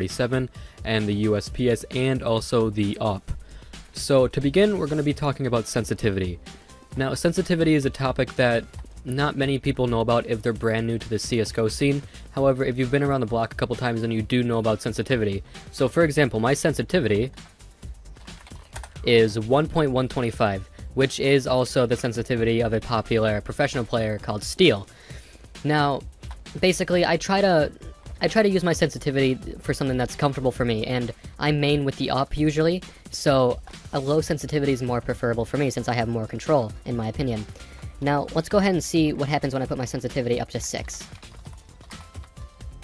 AK-47 and the USPS and also the UP. So to begin, we're going to be talking about sensitivity. Now, sensitivity is a topic that not many people know about if they're brand new to the CSGO scene. However, if you've been around the block a couple times, then you do know about sensitivity. So for example, my sensitivity is 1.125, which is also the sensitivity of a popular professional player called Steel. Now, basically, I try to use my sensitivity for something that's comfortable for me, and I main with the UP usually, so a low sensitivity is more preferable for me since I have more control, in my opinion. Now, let's go ahead and see what happens when I put my sensitivity up to 6.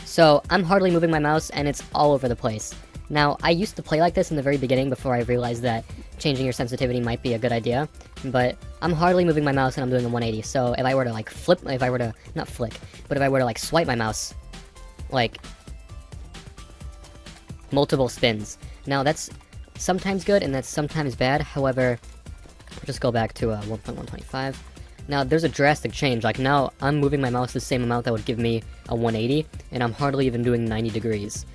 So, I'm hardly moving my mouse, and it's all over the place. Now, I used to play like this in the very beginning before I realized that changing your sensitivity might be a good idea, but I'm hardly moving my mouse and I'm doing a 180, so if I were to like not flick, but if I were to like swipe my mouse, like, multiple spins. Now, that's sometimes good and that's sometimes bad, however, I'll just go back to 1.125. Now, there's a drastic change, like now, I'm moving my mouse the same amount that would give me a 180, and I'm hardly even doing 90 degrees.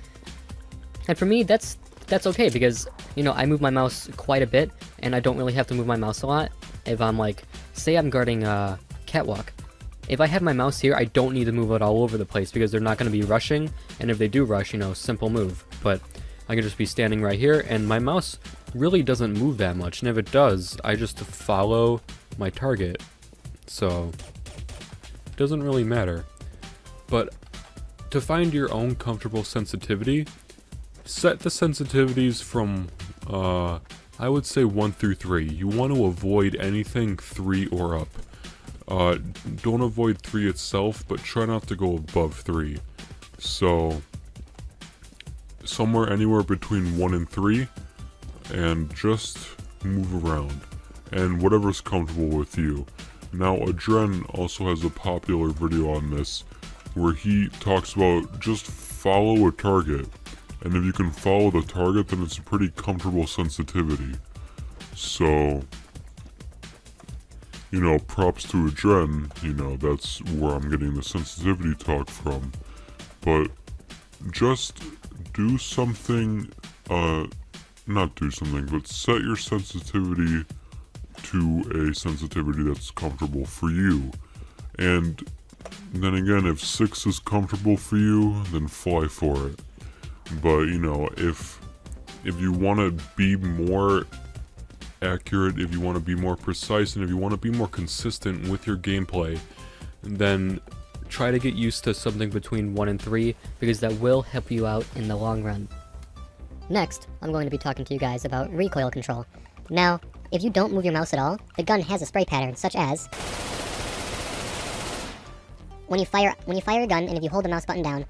And for me, that's okay, because, you know, I move my mouse quite a bit, and I don't really have to move my mouse a lot. If I'm like, say I'm guarding a catwalk, if I have my mouse here, I don't need to move it all over the place, because they're not going to be rushing, and if they do rush, you know, simple move. But I can just be standing right here, and my mouse really doesn't move that much, and if it does, I just follow my target. So, it doesn't really matter. But to find your own comfortable sensitivity, set the sensitivities from, I would say 1 through 3. You want to avoid anything 3 or up. Don't avoid 3 itself, but try not to go above 3. So, somewhere anywhere between 1 and 3, and just move around. And whatever's comfortable with you. Now, Adren also has a popular video on this, where he talks about just follow a target. And if you can follow the target, then it's a pretty comfortable sensitivity. So, you know, props to Adren, you know, that's where I'm getting the sensitivity talk from. But just do something, not do something, but set your sensitivity to a sensitivity that's comfortable for you. And then again, if 6 is comfortable for you, then fly for it. But, you know, if you want to be more accurate, if you want to be more precise, and if you want to be more consistent with your gameplay, then try to get used to something between 1 and 3, because that will help you out in the long run. Next, I'm going to be talking to you guys about recoil control. Now, if you don't move your mouse at all, the gun has a spray pattern, such as when you fire a gun, and if you hold the mouse button down,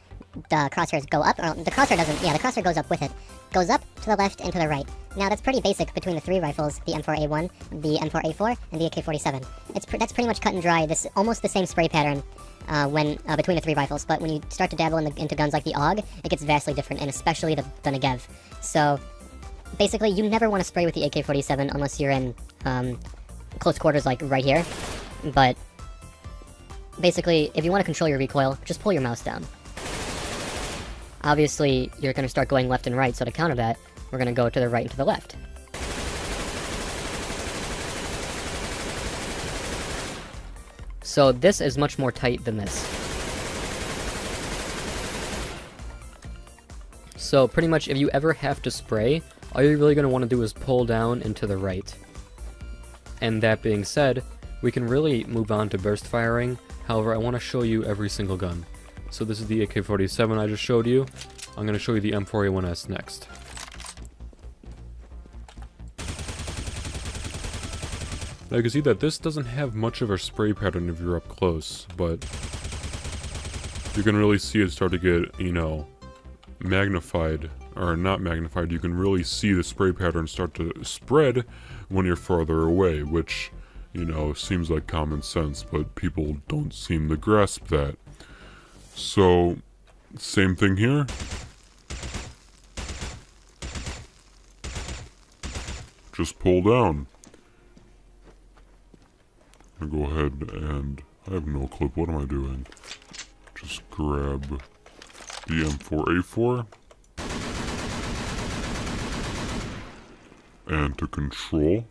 the crosshairs go up, or the crosshair doesn't, yeah, the crosshair goes up with it. Goes up, to the left, and to the right. Now, that's pretty basic between the 3 rifles, the M4A1, the M4A4, and the AK-47. That's pretty much cut and dry, this almost the same spray pattern between the 3 rifles, but when you start to dabble into guns like the AUG, it gets vastly different, and especially the Negev. So, basically, you never want to spray with the AK-47 unless you're in close quarters like right here, but basically, if you want to control your recoil, just pull your mouse down. Obviously, you're going to start going left and right, so to counter that, we're going to go to the right and to the left. So this is much more tight than this. So pretty much if you ever have to spray, all you're really going to want to do is pull down and to the right. And that being said, we can really move on to burst firing. However, I want to show you every single gun. So this is the AK-47 I just showed you. I'm going to show you the M4A1S next. Now you can see that this doesn't have much of a spray pattern if you're up close, but you can really see it start to get, you know, magnified, or not magnified. You can really see the spray pattern start to spread when you're farther away, which, you know, seems like common sense, but people don't seem to grasp that. So, same thing here. Just pull down. I'm gonna go ahead and, I have no clue, what am I doing? Just grab the M4A4. and to control.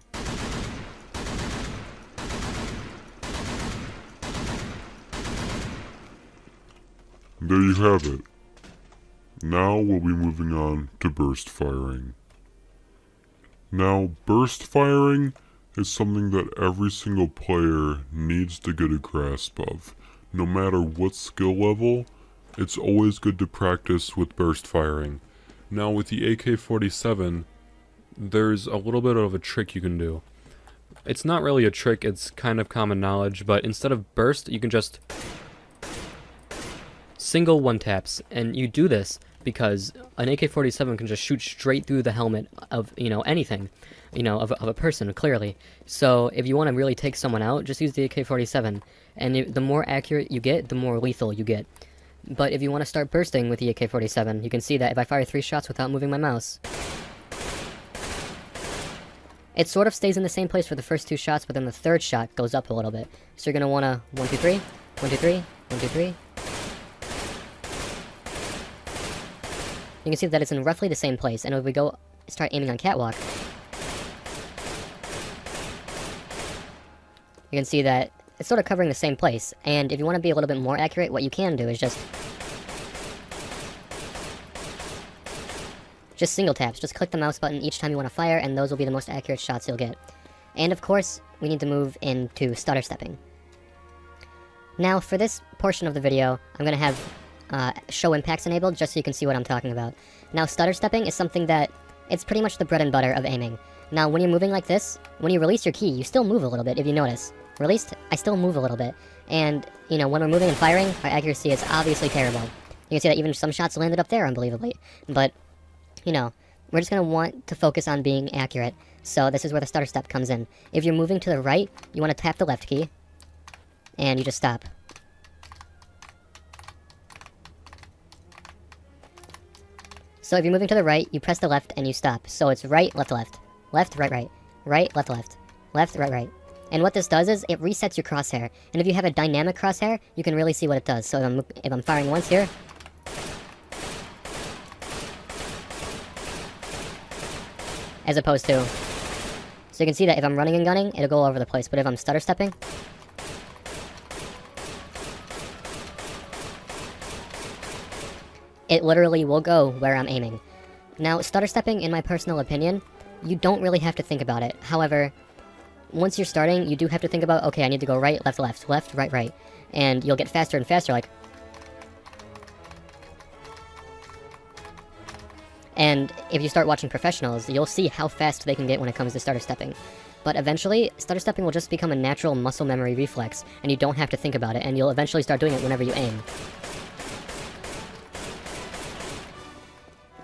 There you have it. Now we'll be moving on to burst firing. Now, burst firing is something that every single player needs to get a grasp of. No matter what skill level, it's always good to practice with burst firing. Now with the AK-47, there's a little bit of a trick you can do. It's not really a trick, it's kind of common knowledge, but instead of burst, you can just single one-taps, and you do this because an AK-47 can just shoot straight through the helmet of, anything, of a person, clearly. So if you want to really take someone out, just use the AK-47, and the more accurate you get, the more lethal you get. But if you want to start bursting with the AK-47, you can see that if I fire 3 shots without moving my mouse, it sort of stays in the same place for the first 2 shots, but then the 3rd shot goes up a little bit. So you're going to want to 1, 2, 3, 1, 2, 3, 1, 2, 3. You can see that it's in roughly the same place, and if we go start aiming on catwalk, you can see that it's sort of covering the same place. And if you want to be a little bit more accurate, what you can do is just single taps. Just click the mouse button each time you want to fire, and those will be the most accurate shots you'll get. And of course, we need to move into stutter stepping. Now, for this portion of the video, I'm going to have show impacts enabled, just so you can see what I'm talking about. Now, stutter stepping is something that, it's pretty much the bread and butter of aiming. Now, when you're moving like this, when you release your key, you still move a little bit, if you notice. Released, I still move a little bit. And, when we're moving and firing, our accuracy is obviously terrible. You can see that even some shots landed up there, unbelievably. But, we're just going to want to focus on being accurate. So this is where the stutter step comes in. If you're moving to the right, you want to tap the left key, and you just stop. So if you're moving to the right, you press the left and you stop. So it's right, left, left. Left, right, right. Right, left, left. Left, right, right. And what this does is, it resets your crosshair. And if you have a dynamic crosshair, you can really see what it does. So if I'm firing once here, as opposed to, so you can see that if I'm running and gunning, it'll go all over the place. But if I'm stutter stepping, it literally will go where I'm aiming. Now, stutter stepping, in my personal opinion, you don't really have to think about it. However, once you're starting, you do have to think about, okay, I need to go right, left, left, left, right, right. And you'll get faster and faster, like. And if you start watching professionals, you'll see how fast they can get when it comes to stutter stepping. But eventually, stutter stepping will just become a natural muscle memory reflex, and you don't have to think about it, and you'll eventually start doing it whenever you aim.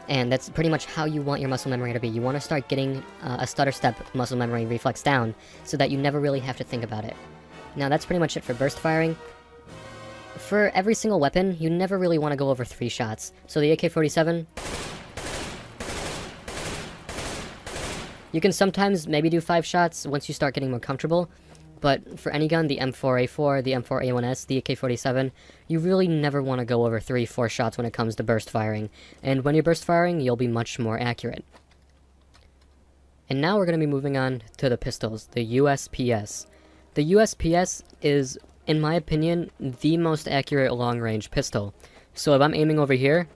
And that's pretty much how you want your muscle memory to be. You want to start getting a stutter step muscle memory reflex down, so that you never really have to think about it. Now, that's pretty much it for burst firing. For every single weapon, you never really want to go over 3 shots. So the AK-47, you can sometimes maybe do 5 shots once you start getting more comfortable. But for any gun, the M4A4, the M4A1S, the AK-47, you really never want to go over 3-4 shots when it comes to burst firing. And when you're burst firing, you'll be much more accurate. And now we're going to be moving on to the pistols, the USPS. The USPS is, in my opinion, the most accurate long-range pistol. So if I'm aiming over here,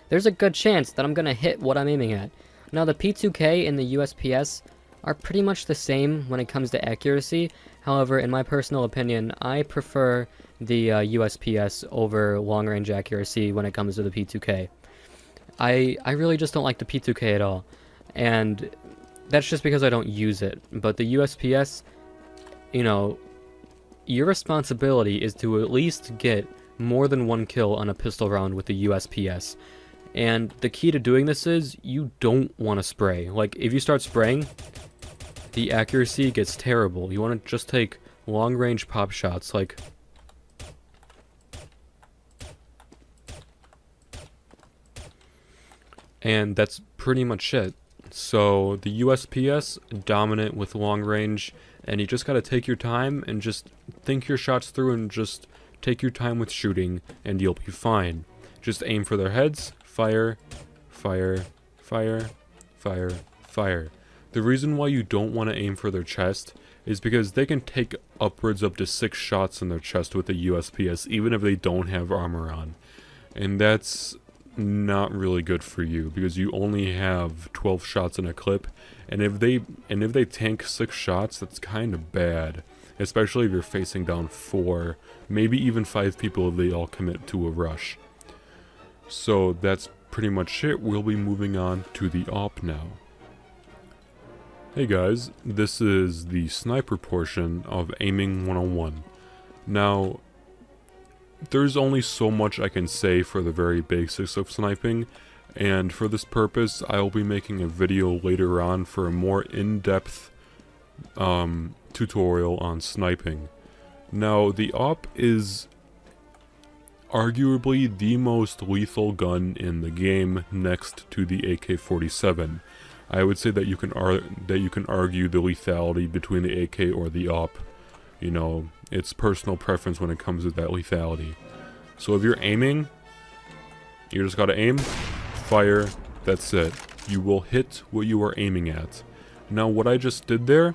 there's a good chance that I'm going to hit what I'm aiming at. Now, the P2K and the USPS are pretty much the same when it comes to accuracy. However, in my personal opinion, I prefer the USPS over long-range accuracy when it comes to the P2K. I really just don't like the P2K at all. And that's just because I don't use it. But the USPS, your responsibility is to at least get more than 1 kill on a pistol round with the USPS. And the key to doing this is, you don't want to spray. Like, if you start spraying, the accuracy gets terrible. You want to just take long-range pop shots, like. And that's pretty much it. So, the USPS, dominant with long-range, and you just gotta take your time and just think your shots through and just take your time with shooting, and you'll be fine. Just aim for their heads, fire, fire, fire, fire, fire. The reason why you don't want to aim for their chest is because they can take upwards up to 6 shots in their chest with a USPS even if they don't have armor on. And that's not really good for you because you only have 12 shots in a clip, and if they tank 6 shots, that's kind of bad, especially if you're facing down 4, maybe even 5 people if they all commit to a rush. So that's pretty much it. We'll be moving on to the AWP now. Hey guys, this is the sniper portion of Aiminng 101. Now, there's only so much I can say for the very basics of sniping, and for this purpose I will be making a video later on for a more in-depth tutorial on sniping. Now, the AWP is arguably the most lethal gun in the game next to the AK-47. I would say that you can argue the lethality between the AK or the AWP. You know, it's personal preference when it comes to that lethality. So if you're aiming, you just gotta aim, fire, that's it. You will hit what you are aiming at. Now what I just did there,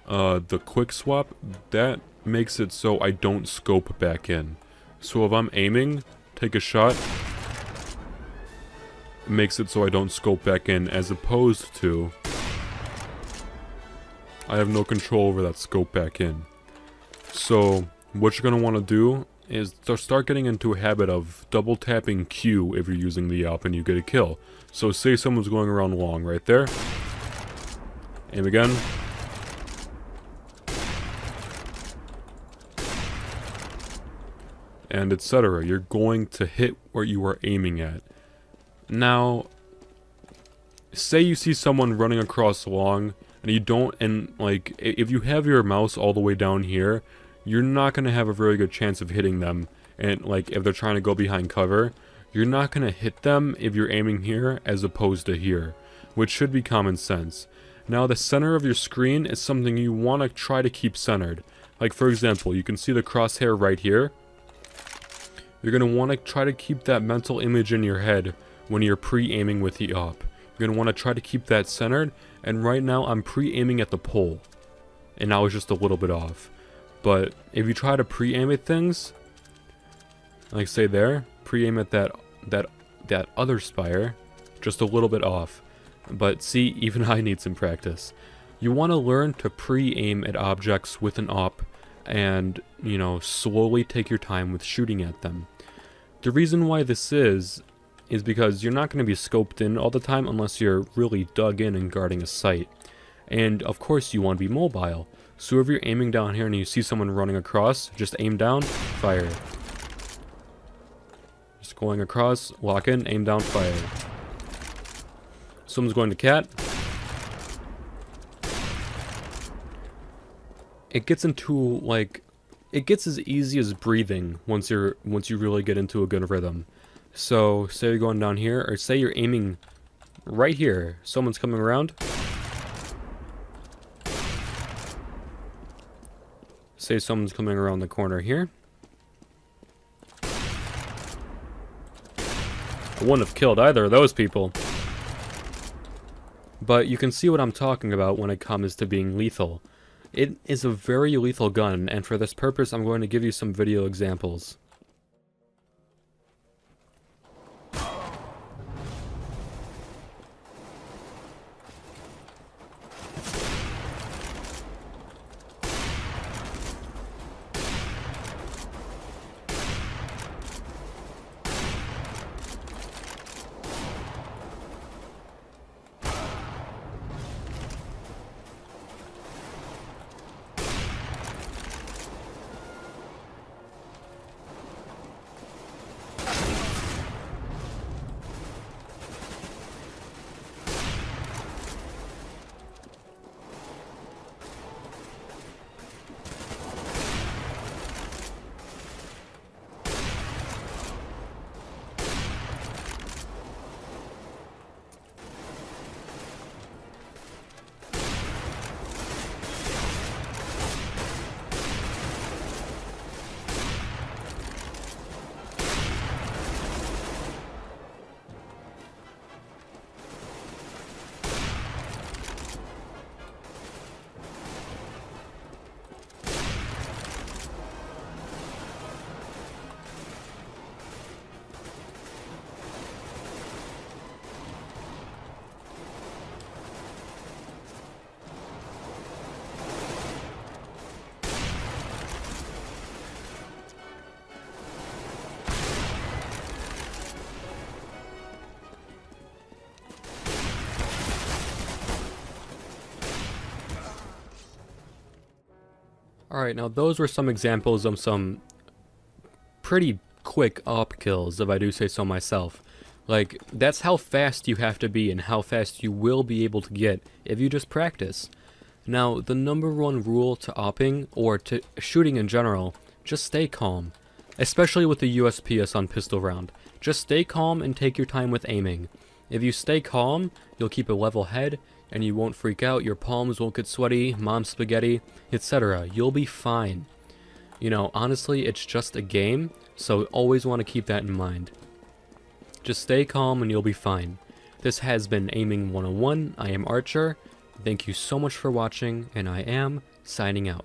the quick swap, that makes it so I don't scope back in. So if I'm aiming, take a shot, it makes it so I don't scope back in, as opposed to I have no control over that scope back in. So what you're going to want to do is to start getting into a habit of double tapping Q if you're using the AWP and you get a kill. So say someone's going around long right there. Aim again. And etc. You're going to hit where you are aiming at. Now, say you see someone running across long, and you don't, and like, if you have your mouse all the way down here, you're not going to have a very good chance of hitting them. And like, if they're trying to go behind cover, you're not going to hit them if you're aiming here as opposed to here, which should be common sense. Now, the center of your screen is something you want to try to keep centered. Like, for example, you can see the crosshair right here. You're going to want to try to keep that mental image in your head when you're pre-aiming with the AWP. You're going to want to try to keep that centered, and right now I'm pre-aiming at the pole, and I was just a little bit off. But if you try to pre-aim at things, like say there, pre-aim at that other spire, just a little bit off. But see, even I need some practice. You want to learn to pre-aim at objects with an AWP, and, you know, slowly take your time with shooting at them. The reason why this is because you're not going to be scoped in all the time unless you're really dug in and guarding a site. And of course you want to be mobile. So if you're aiming down here and you see someone running across, just aim down, fire. Just going across, lock in, aim down, fire. Someone's going to cat. It gets into, like, it gets as easy as breathing once you really get into a good rhythm. So, say you're going down here, or say you're aiming right here. Someone's coming around. Say someone's coming around the corner here. I wouldn't have killed either of those people. But you can see what I'm talking about when it comes to being lethal. It is a very lethal gun, and for this purpose I'm going to give you some video examples. Alright, now those were some examples of some pretty quick up kills, if I do say so myself. Like, that's how fast you have to be and how fast you will be able to get if you just practice. Now, the number one rule to opping, or to shooting in general, just stay calm. Especially with the USPS on pistol round. Just stay calm and take your time with aiming. If you stay calm, you'll keep a level head, and you won't freak out, your palms won't get sweaty, mom's spaghetti, etc. You'll be fine. You know, honestly, it's just a game, so always want to keep that in mind. Just stay calm and you'll be fine. This has been Aiminng 101. I am Archer. Thank you so much for watching, and I am signing out.